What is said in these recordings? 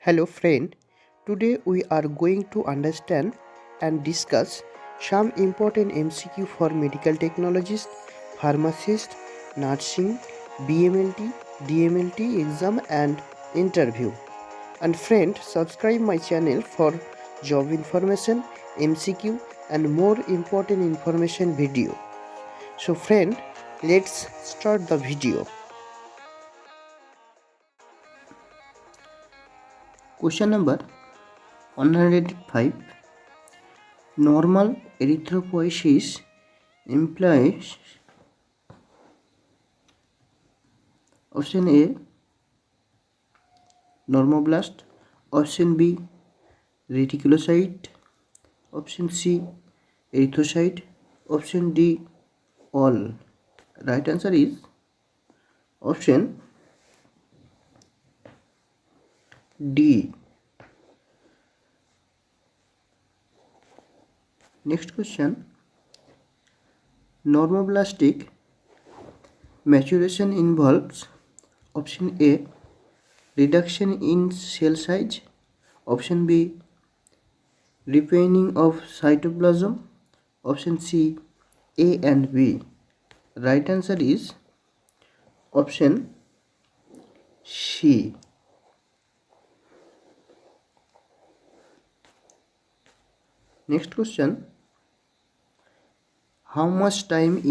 Hello, friend. Today we are going to understand and discuss some important MCQ for medical technologists, pharmacists, nursing, BMLT, DMLT exam and interview. And friend, subscribe my channel for job information, MCQ and more important information video. So friend, let's start the video. Question number 105. Normal erythropoiesis implies option A normoblast, option B reticulocyte, option C erythrocyte, option D all. Right answer is option D. Next question. Normoblastic maturation involves option A reduction in cell size, option B repairing of cytoplasm, option C A and B. Right answer is option C. Next question. How much time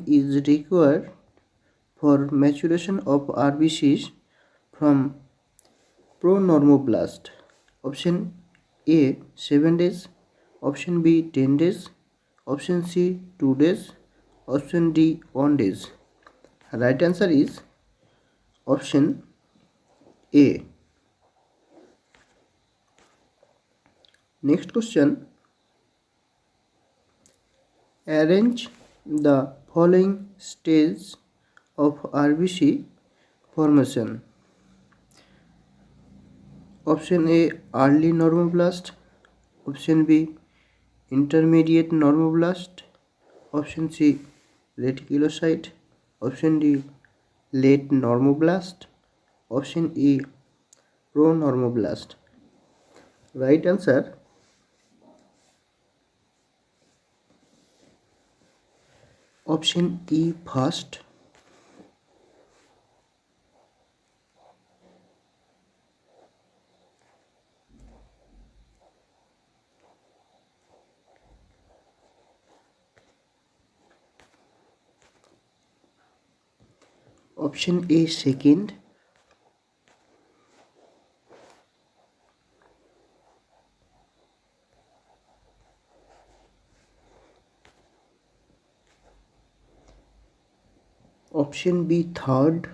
is required for maturation of RBCs from pronormoblast? Option A 7 days, option B 10 days, option C 2 days, option D 1 days. Right answer is option A. Next question. Arrange the following stages of RBC formation. Option A early normoblast, option B intermediate normoblast, option C reticulocyte, option D late normoblast, option E pronormoblast. Right answer option E first. Option A second. Option B third.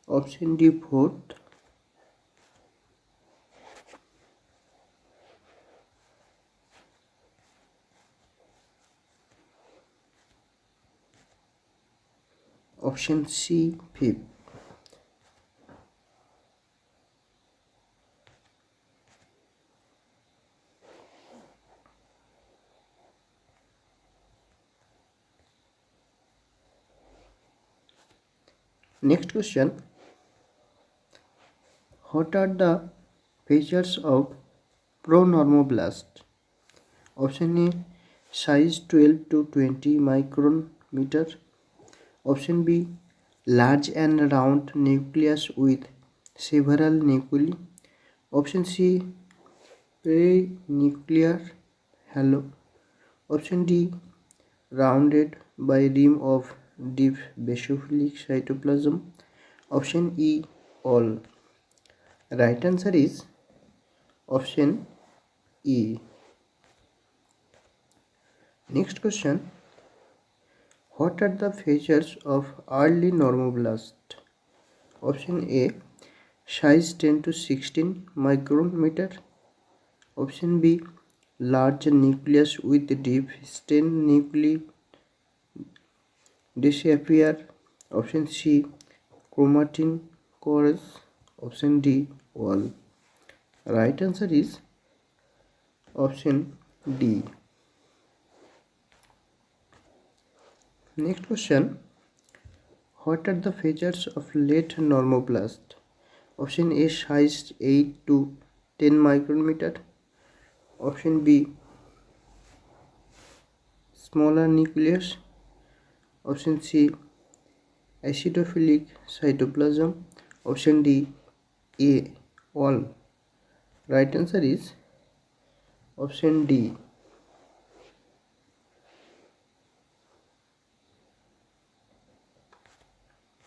Option D fourth. Option C fifth. Next question. What are the features of pronormoblast? Option A size 12 to 20 micrometer. Option B large and round nucleus with several nuclei. Option C perinuclear halo. Option D rounded by rim of deep basophilic cytoplasm. Option E all. Right answer is option E. Next question. What are the features of early normoblast? Option A size 10 to 16 micrometer. Option B large nucleus with deep stain nuclei disappear. Option C chromatin cores. Option D wall. Right answer is option D. Next question. What are the features of late normoblast? Option A, size 8 to 10 micrometer. Option B, smaller nucleus. Option C, acidophilic cytoplasm. Option D, A, all. Right answer is option D.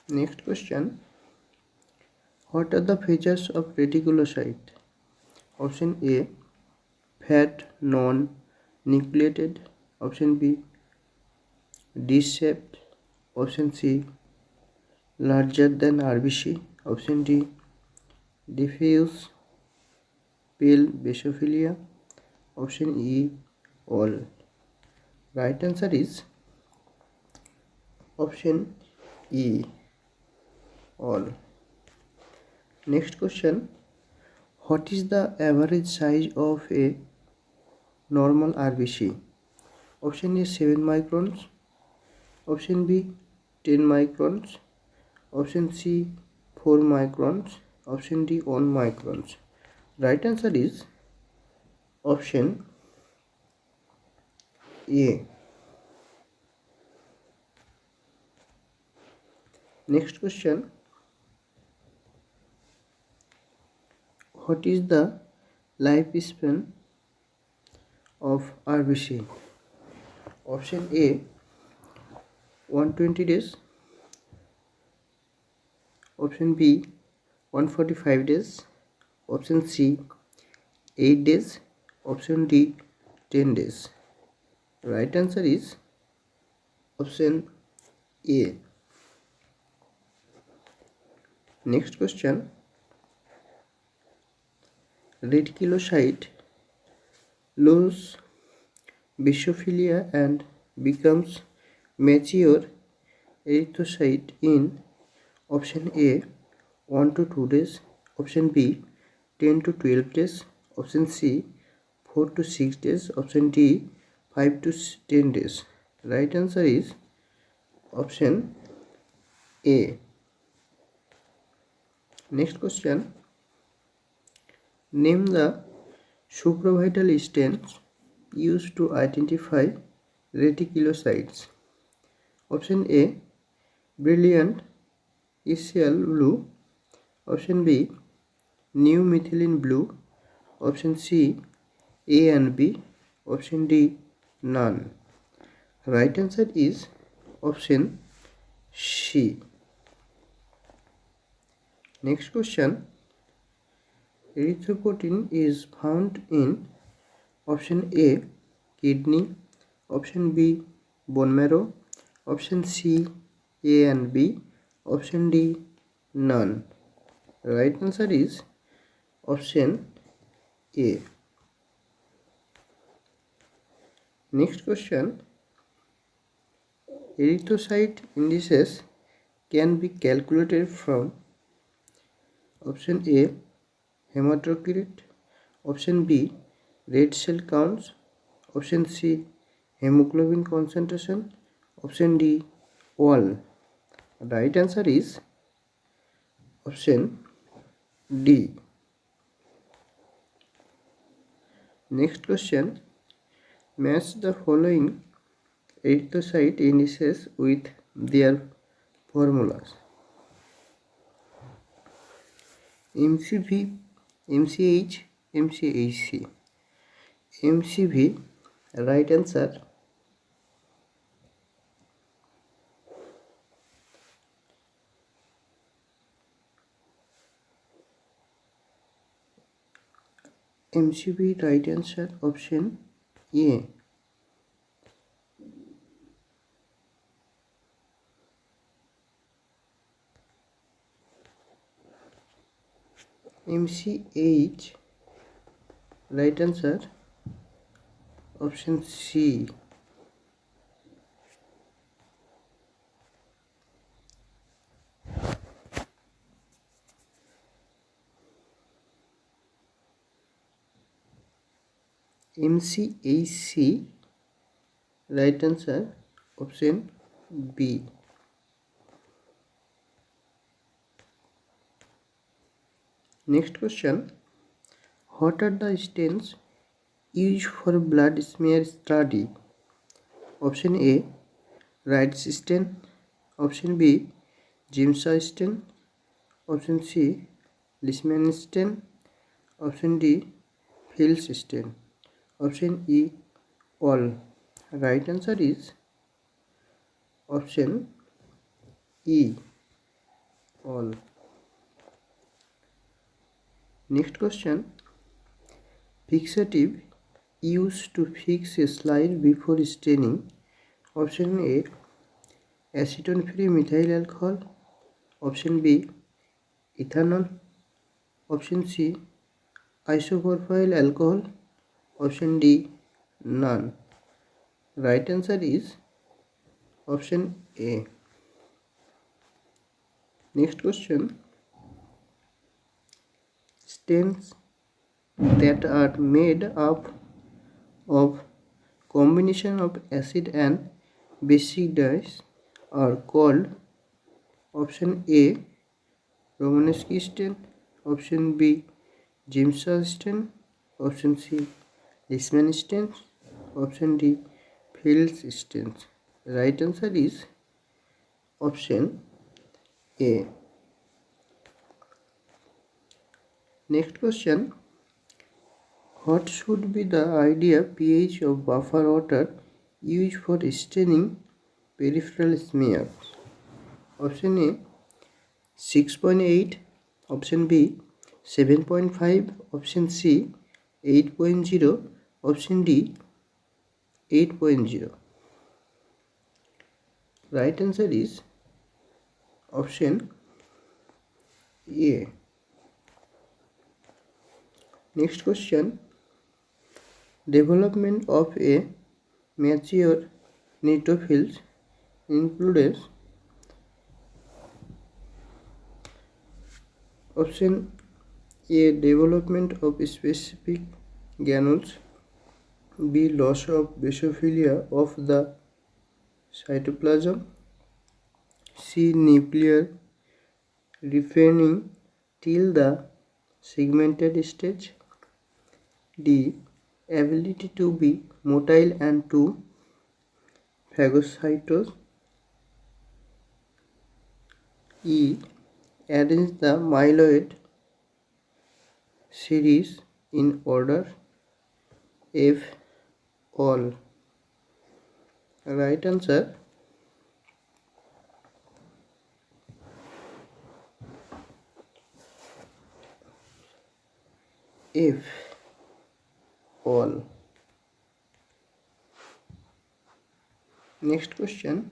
Next question. What are the features of reticulocyte? Option A, fat, non-nucleated. Option B, dish-shaped. Option C, larger than RBC. Option D, diffuse pale basophilia. Option E, all. Right answer is option E, all. Next question. What is the average size of a normal RBC? Option A, 7 microns. Option B, 10 microns. Option C, 4 microns. Option D, 1 microns. Right answer is option A. Next question. What is the lifespan of RBC? Option A, 120 days. Option B, 145 days. Option C, 8 days. Option D, 10 days. Right answer is option A. Next question. Reticulocyte lose basophilia and becomes mature erythrocyte in option A, 1 to 2 days. Option B, 10 to 12 days. Option C, 4 to 6 days. Option D, 5 to 10 days. Right answer is option A. Next question. Name the supravital stents used to identify reticulocytes. Option A, brilliant ECL blue. Option B, new methylene blue. Option C, A and B. Option D, none. Right answer is option C. Next question. Erythropoietin is found in option A, kidney. Option B, bone marrow. Option C, A and B. Option D, none. Right answer is option A. Next question. Erythrocyte indices can be calculated from option A, hematocrit. Option B, red cell counts. Option C, hemoglobin concentration. Option D, all. Right answer is option D. Next question. Match the following erythrocyte indices with their formulas. MCV, MCH, MCHC. MCV, right answer. MCV, right answer, option A. MCH, right answer, option C. MCHC. Right answer option B. Next question. What are the stents used for blood smear study? Option A. Wright's stent. Option B. Jimsa stent. Option C. Leishman stent. Option D. Fields stent. Option E. All. Right answer is option E. All. Next question. Fixative used to fix a slide before staining. Option A. Acetone-free methyl alcohol. Option B. Ethanol. Option C. Isopropyl alcohol. Option D. None. Right answer is option A. Next question. Stains that are made up of combination of acid and basic dyes are called option A. Romanesque stain. Option B. Jimsa stain. Option C. Leishman stain. Option D. Fields stain. Right answer is option A. Next question. What should be the ideal pH of buffer water used for staining peripheral smears? Option A 6.8, option B 7.5, option C 8.0, option D 8.0. Right answer is option A. Next question. Development of a mature neutrophils includes option A. Development of specific granules. B. Loss of basophilia of the cytoplasm. C. Nuclear refining till the segmented stage. D. Ability to be motile and to phagocytose. E. Arrange the myeloid series in order. F. All. Right answer F. All. Next question.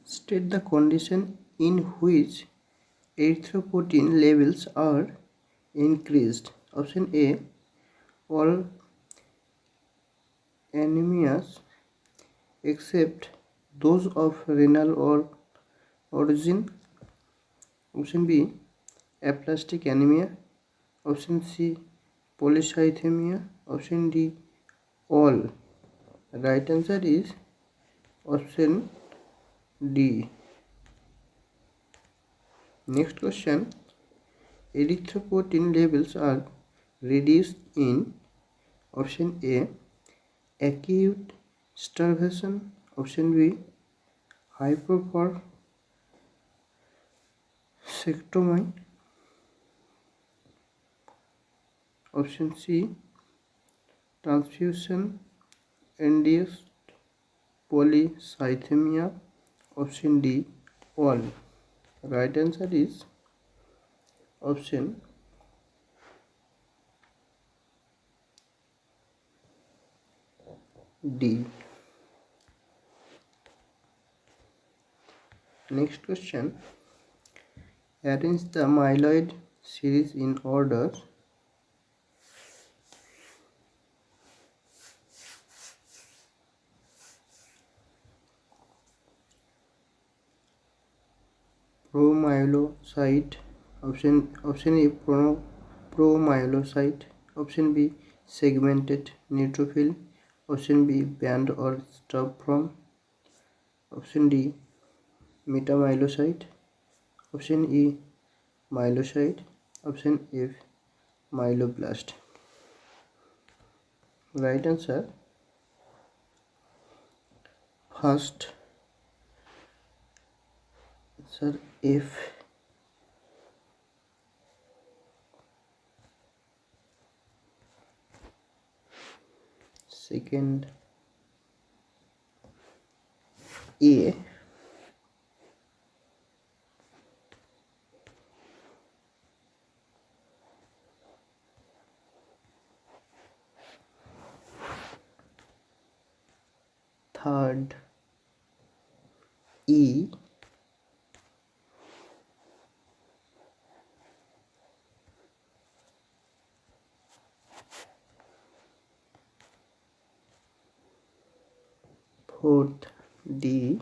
State the condition in which erythropoietin levels are increased. Option A. All anemias except those of renal or origin. Option B. Aplastic anemia. Option C. Polycythemia. Option D. All. Right answer is option D. Next question. Erythropoietin levels are reduced in option A. Acute starvation. Option B. Hyperphosphatemia. Option C. Transfusion induced polycythemia. Option D. All. Right answer is option D. Next question. Arrange the myeloid series in order. Promyelocyte. Option A promyelocyte. Option B segmented neutrophil. Option B, band or stub form. Option D, metamyelocyte. Option E, myelocyte. Option F, myeloblast. Right answer, first answer F. Second, A. Third, E. Fourth, D.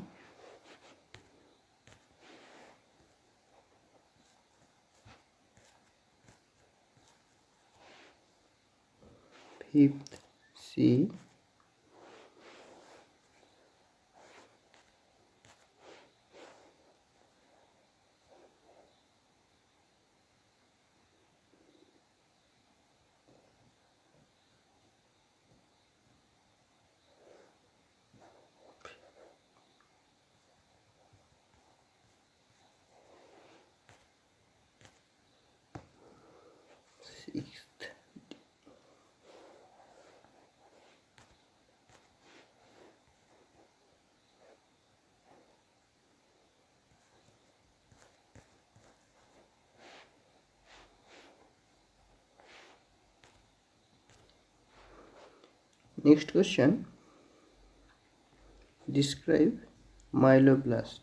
Fifth, C. Sixth. Next question. Describe myeloblast.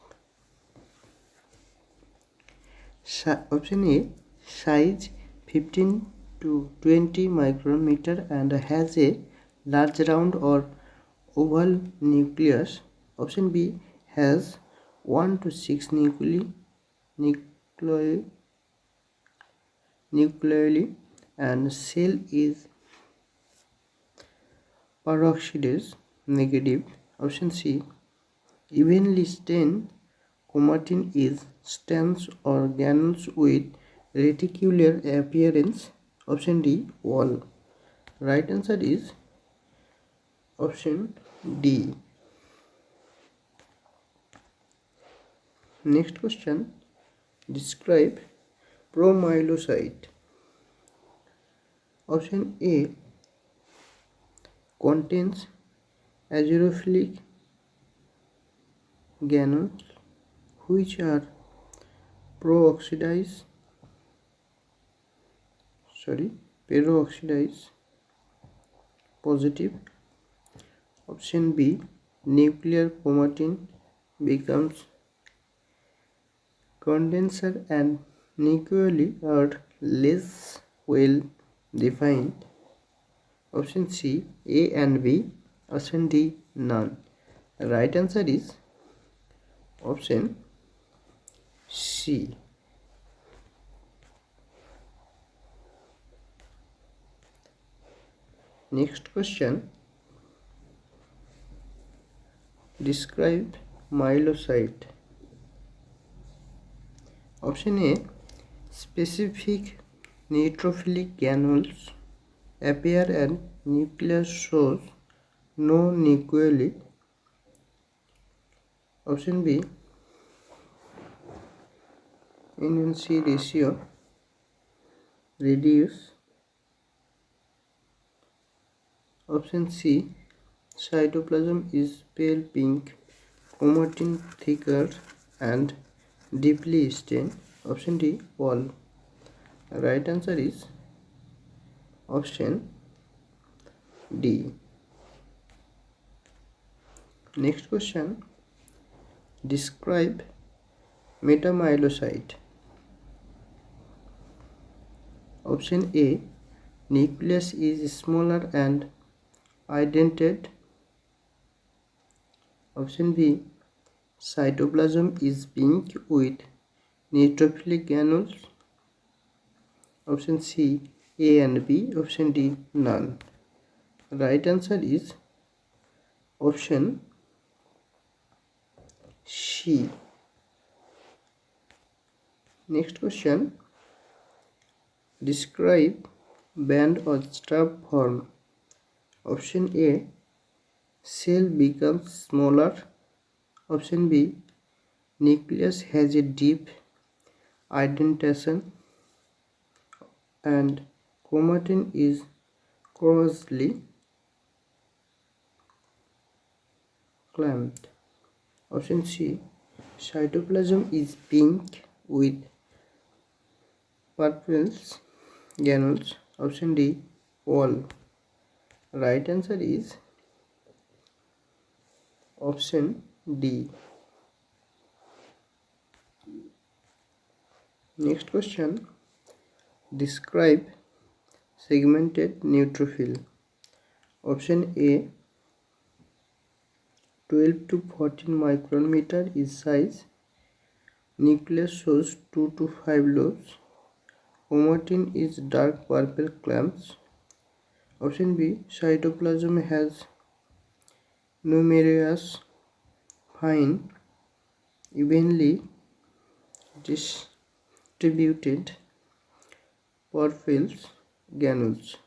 Option A, size 15 to 20 micrometer and has a large round or oval nucleus. Option B, has 1 to 6 nucleoli and cell is peroxidase negative. Option C, evenly stained chromatin is strands or granules with reticular appearance. Option D, wall. Right answer is option D. Next question. Describe promyelocyte. Option A, contains azurophilic granules which are peroxidase positive. Option B, nuclear chromatin becomes condenser and nucleoli are less well defined. Option C, A and B. Option D, none. Right answer is option C. Next question. Describe myelocyte. Option A, specific neutrophilic granules appear and nucleus shows no nucleoli. Option B, NNC ratio reduce. Option C, cytoplasm is pale pink, chromatin thicker and deeply stained. Option D, wall. Right answer is option D. Next question. Describe metamyelocyte. Option A, nucleus is smaller and indented. Option B, cytoplasm is pink with neutrophilic granules. Option C, A and B. Option D, none. Right answer is option C. Next question. Describe band or stub form. Option A, cell becomes smaller. Option B, nucleus has a deep indentation and chromatin is closely clamped. Option C, cytoplasm is pink with purple granules. Option D, all. Right answer is option D. Next question. Describe segmented neutrophil. Option A, 12 to 14 micrometer is size. Nucleus shows 2 to 5 lobes. Chromatin is dark purple clumps. Option B, cytoplasm has numerous fine, evenly distributed purple granules.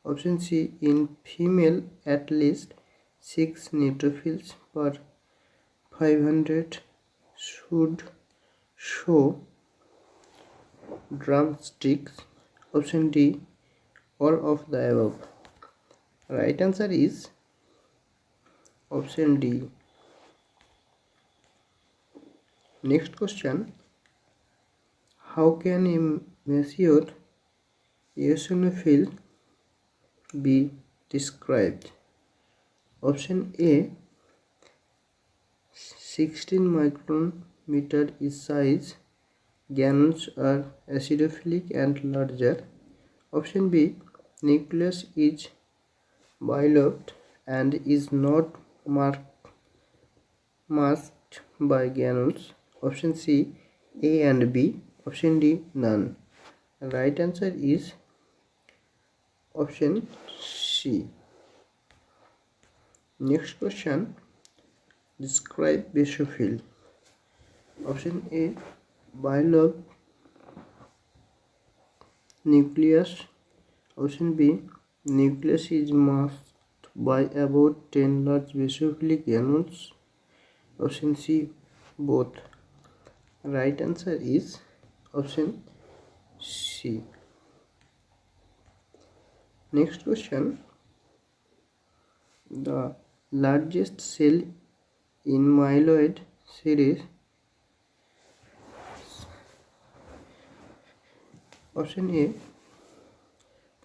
Option C, in female at least 6 neutrophils per 500 should show drumsticks. Option D, all of the above. Right answer is option D. Next question. How can a measured eosinophil be described? Option A, 16 micrometer is size. Granules are acidophilic and larger. Option B, nucleus is bilobed and is not masked by granules. Option C, A and B. Option D, none. Right answer is option C. Next question. Describe basophil. Option A, bilobed nucleus. Option B, nucleus is masked by about 10 large basophilic granules. Option C, both. Right answer is option C. Next question. The largest cell in myeloid series. Option A,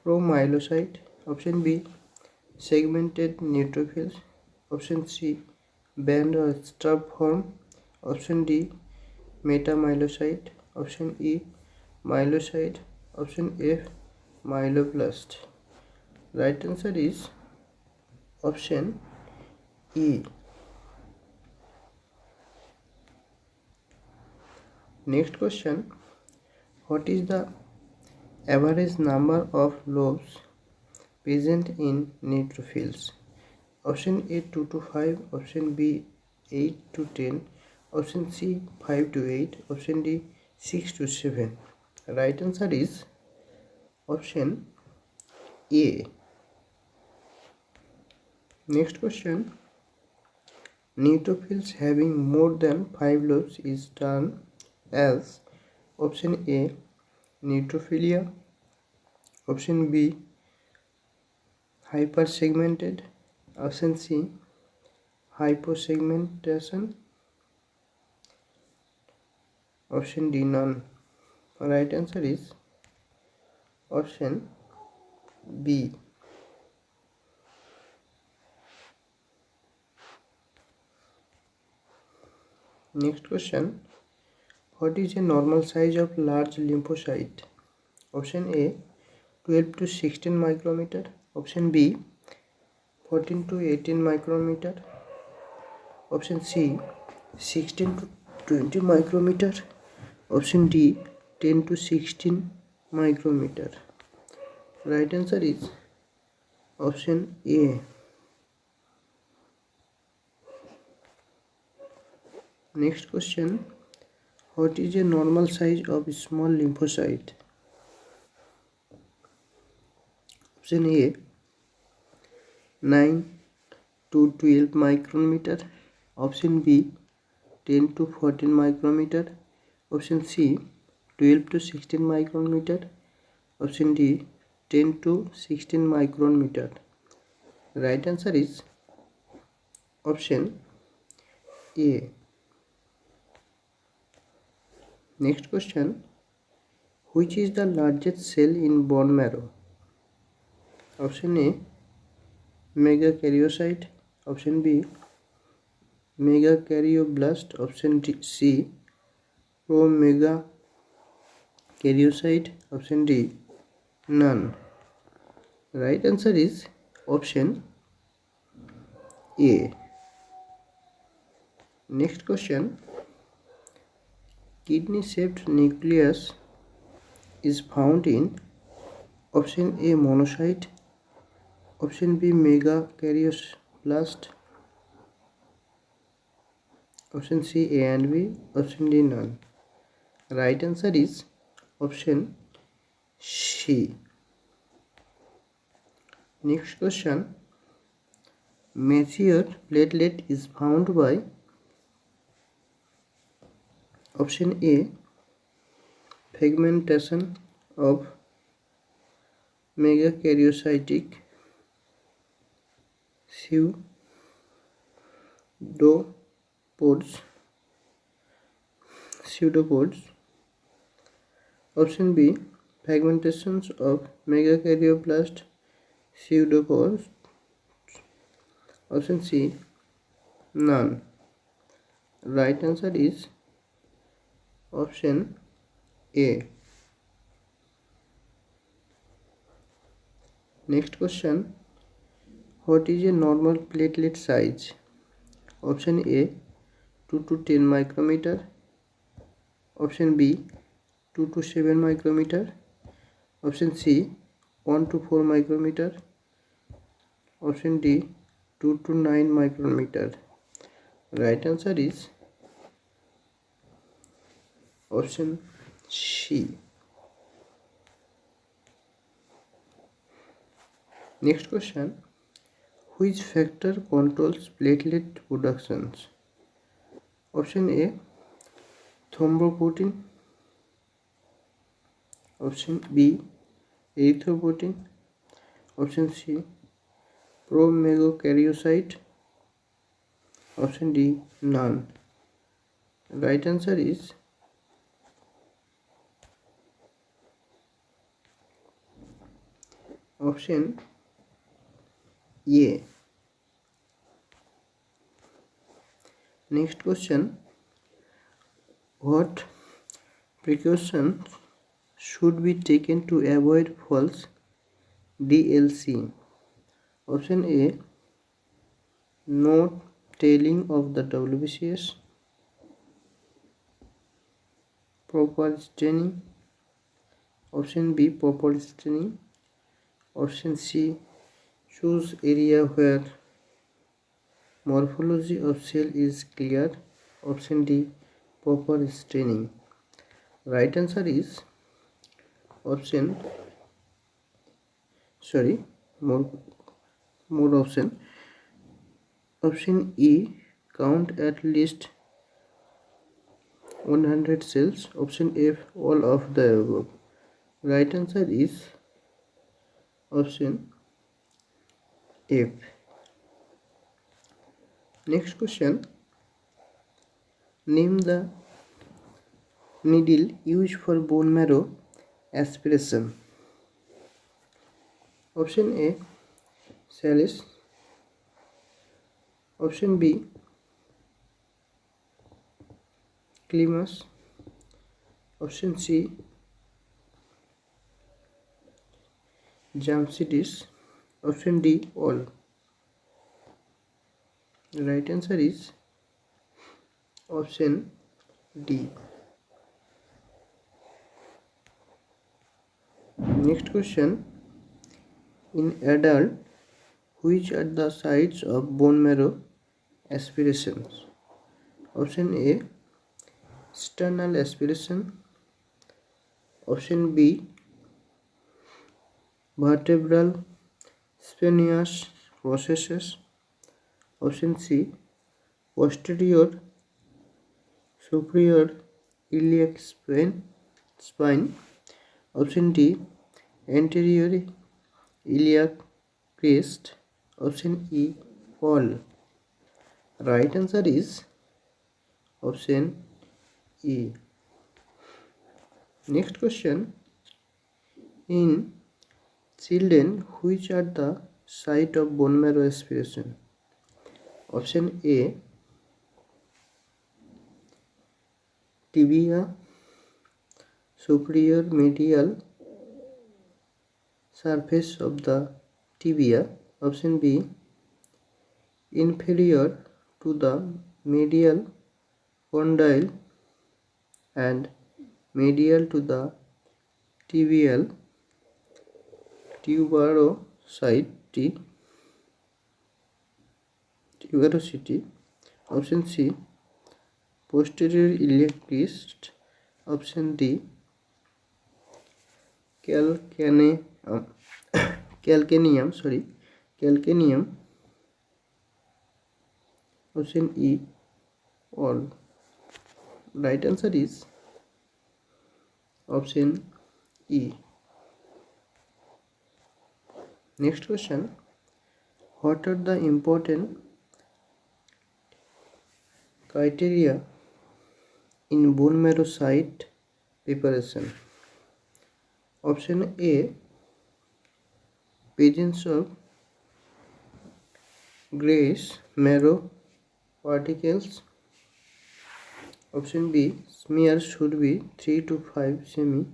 promyelocyte. Option B, segmented neutrophils. Option C, band or stub form. Option D, metamyelocyte. Option E, myelocyte. Option F, myeloblast. Right answer is option E. Next question. What is the average number of lobes present in neutrophils? Option A, 2 to 5. Option B, 8 to 10. Option C, 5 to 8. Option D, 6 to 7. Right answer is option A. Next question. Neutrophils having more than 5 lobes is termed as option A, neutrophilia. Option B, hypersegmented. Option C, hyposegmentation. Option D, none. Right answer is option B. Next question. What is a normal size of large lymphocyte? Option A, 12 to 16 micrometer. Option B, 14 to 18 micrometer. Option C, 16 to 20 micrometer. Option D, 10 to 16 micrometer. Right answer is Option A. Next question. What is a normal size of a small lymphocyte? Option A. 9 to 12 micrometer. Option B. 10 to 14 micrometer. Option C. 12 to 16 micrometer. Option D. 10 to 16 micrometer. Right answer is option A. Next question. Which is the largest cell in bone marrow? Option A. Megakaryocyte. Option B. Megakaryoblast. Option C. Promegakaryocyte. Option D. None. Right answer is option A. Next question. Kidney shaped nucleus is found in option A. monocyte. Option B. megakaryoblast. Option C. A and B. Option D. None. Right answer is option C. Next question. Mature platelet is found by option A. fragmentation of megakaryocytic pseudopods. Option B. fragmentations of megakaryoblast pseudopods. Option C. None. Right answer is option A. Next question. What is a normal platelet size? Option A. 2 to 10 micrometer. Option B. 2 to 7 micrometer. Option C. 1 to 4 micrometer. Option D. 2 to 9 micrometer. Right answer is option C. Next question. Which factor controls platelet productions? Option A. thrombopoietin. Option B. erythropoietin. Option C. promegakaryocyte. Option D. None. Right answer is option A. Next question. What precautions should be taken to avoid false DLC? Option A. No tailing of the WBCS. Proper staining. Option B. Proper staining. Option C. Choose area where morphology of cell is clear. Option D. Proper staining. Right answer is option more option. Option E. Count at least 100 cells. Option F. All of the above. Right answer is option F. Next question. Name the needle used for bone marrow aspiration. Option A. Salix. Option B. Climas. Option C. Jamsidis. Option D. All. Right answer is option D. Next question. In adult, Which are the sites of bone marrow aspirations? Option A, sternal aspiration. Option B, vertebral spinous processes. Option C, posterior superior iliac spine. Option D, anterior iliac crest. Option E, all. Right answer is option E. Next question. In children, which are the site of bone marrow aspiration? Option A, tibia, superior medial surface of the tibia. Option B, inferior to the medial condyle and medial to the tibial tuberosity. Option C, posterior iliac crest. Option D, calcaneum. Option E, all. Right answer is option E. Next question. What are the important criteria in bone marrow site preparation? Option A, presence of grayish marrow particles. Option B, smear should be 3 to 5 cm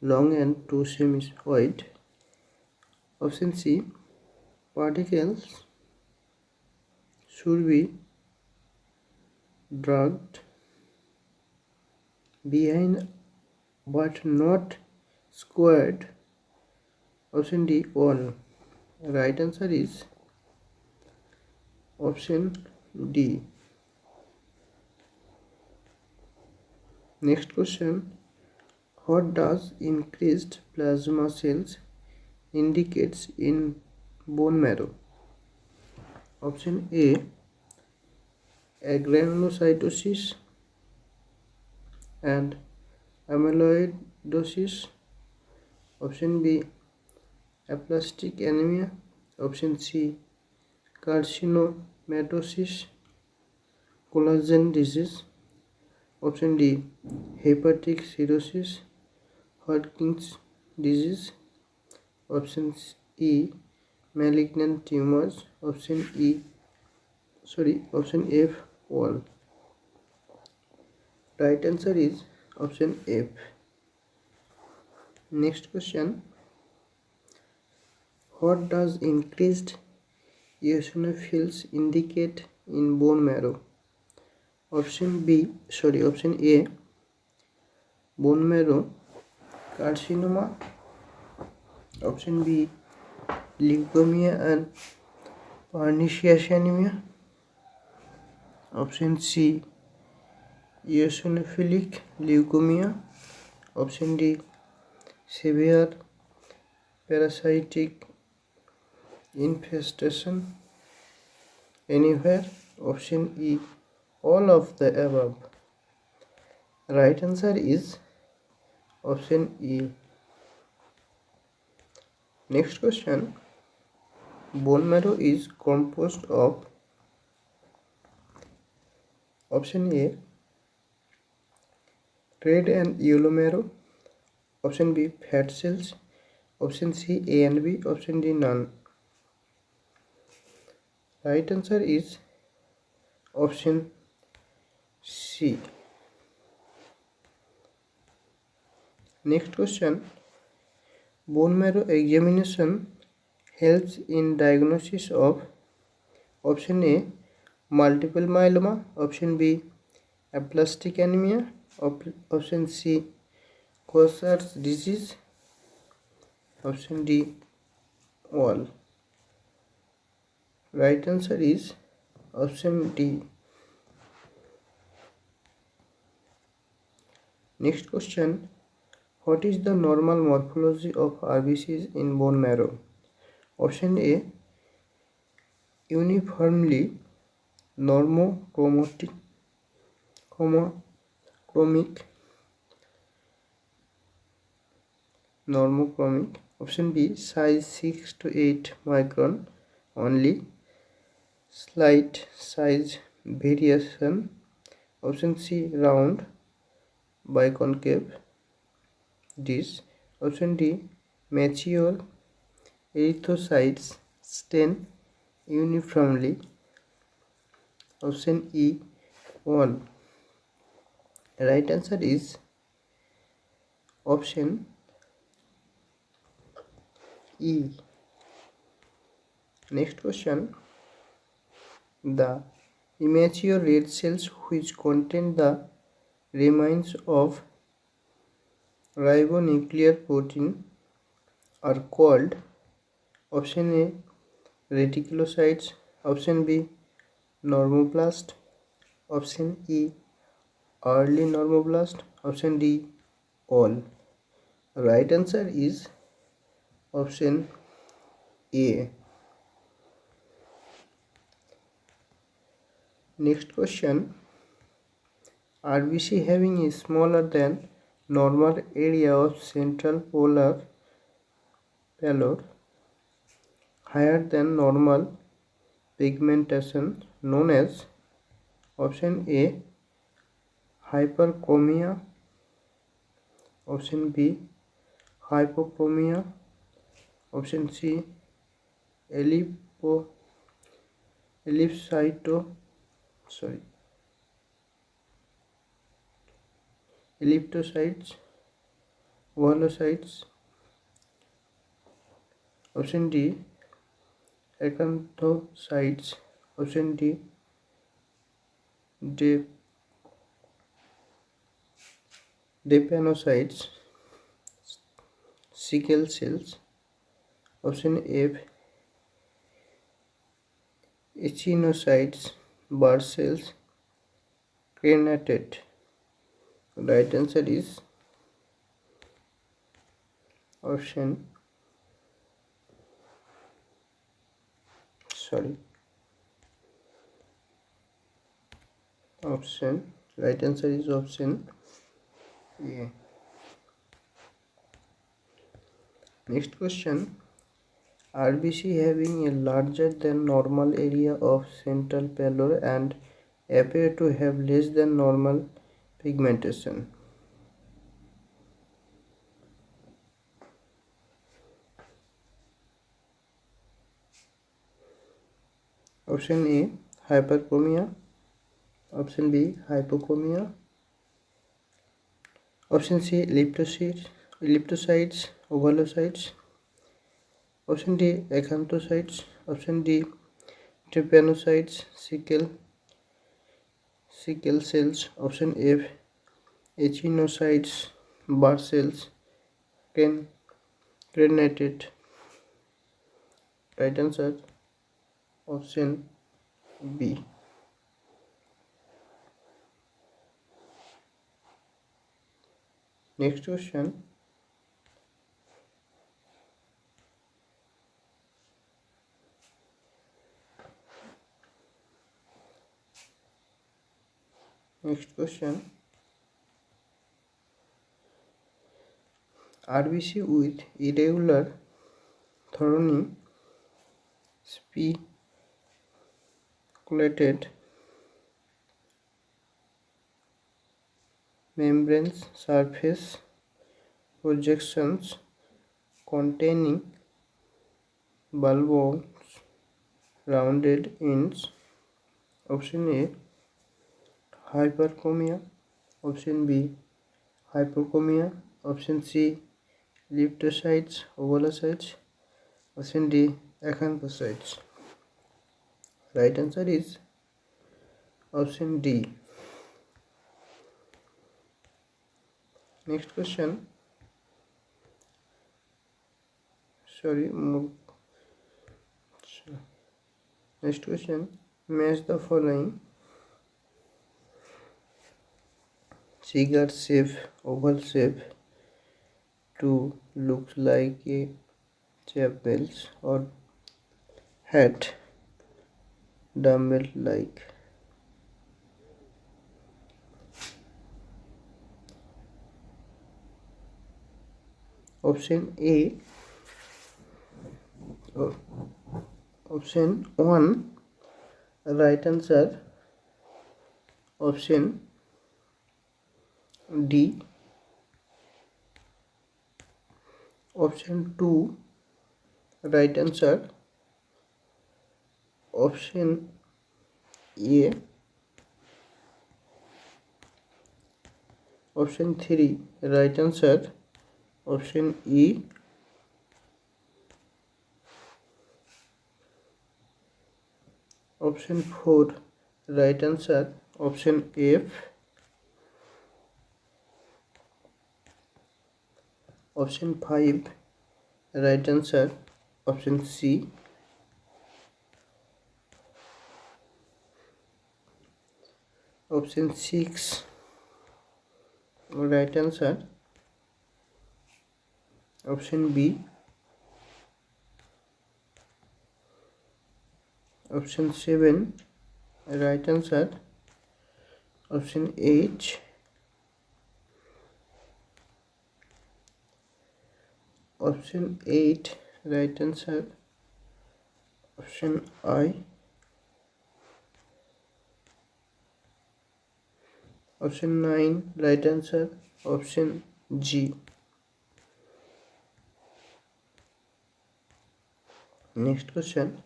long and 2 cm wide. Option C, particles should be dragged behind but not squared. Option D, all. Right answer is option D. Next question. What does increased plasma cells indicates in bone marrow? Option A, agranulocytosis and amyloidosis. Option B, aplastic anemia. Option C, carcinomatosis, collagen disease. Option D, hepatic cirrhosis, Hodgkin's disease. Option E, malignant tumors. Option F, all. Right answer is option F. Next question. What does increased eosinophils indicate in bone marrow? Option A, bone marrow carcinoma. Option B, leukemia and pernicious anemia. Option C, eosinophilic leukemia. Option D, severe parasitic infestation anywhere. Option E, all of the above. Right answer is option E. Next question. Bone marrow is composed of option A, red and yellow marrow. Option B, fat cells. Option C, A and B. Option D, none. Right answer is option C. Next question. Bone marrow examination helps in diagnosis of option A, multiple myeloma. Option B, aplastic anemia. Option C, Gaucher's disease. Option D, all. Right answer is option D. Next question. What is the normal morphology of RBCs in bone marrow? Option A. Uniformly normochromic. Normochromic. Option B. Size 6 to 8 micron only. Slight size variation. Option C. Round biconcave dish. Option D. Mature erythrocytes stain uniformly. Option E. All. Right answer is option E. Next question. The immature red cells which contain the remains of ribonuclear protein are called option A. Reticulocytes, option B. Normoblast, option E. Early normoblast, option D. All. Right answer is option A. Next question. RBC having a smaller than normal area of central polar pallor, higher than normal pigmentation known as option A. Hyperchromia, option B. Hypochromia, option C. Ellipto, ellipsocyto, sorry, elliptocytes, ovulocytes, option D. Acanthocytes, option D. Drepanocytes, sickle cells, option F. Echinocytes, bar cells, crenulated. Right answer is option sorry option right answer is option A. Next question. RBC having a larger than normal area of central pallor and appear to have less than normal pigmentation. Option A. Hyperchromia, option B. Hypochromia, option C. Elliptocytes, ovulocytes, option D. Acanthocytes, option D. Trypanocytes, sickle cells, option F. Echinocytes, bar cells, crenulated. Right answer option B. Next question. Next question. RBC with irregular thorny spiculated membranes surface projections containing bulbous rounded ends. Option A. Hyperchromia, option B. Hypochromia, option C. Elliptocytes, ovulocytes, option D. Acanthocytes. Right answer is option D. Next question. Sorry, Next question. Match the following: cigar shape, oval shape to looks like a chapels or hat, dumbbell like. Option A. o- Option 1 right answer. Option D. Option 2 right answer. Option A. Option 3 right answer. Option E. Option 4 right answer. Option F. Option 5 right answer. Option C. Option 6 right answer. Option B. Option 7 right answer. Option H. Option 8 right answer. Option I. Option 9 right answer. Option G. Next question.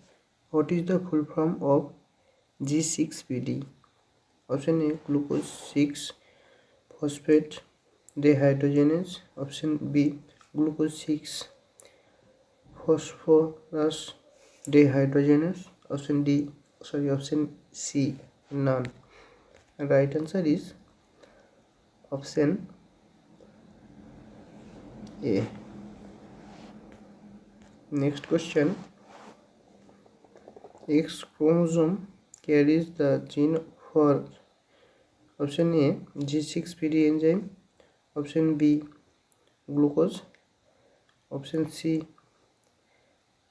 What is the full form of G6PD? Option A glucose 6 phosphate dehydrogenase. Option B glucose 6 phosphorus dehydrogenase. Option C none. Right answer is option A. Next question. X chromosome carries the gene for option A G6PD enzyme, option B glucose, option C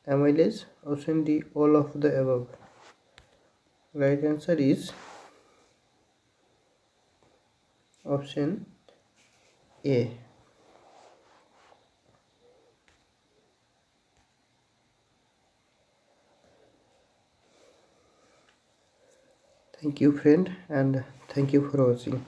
amylase, option D all of the above. Right answer is option A. Thank you friend, and thank you for watching.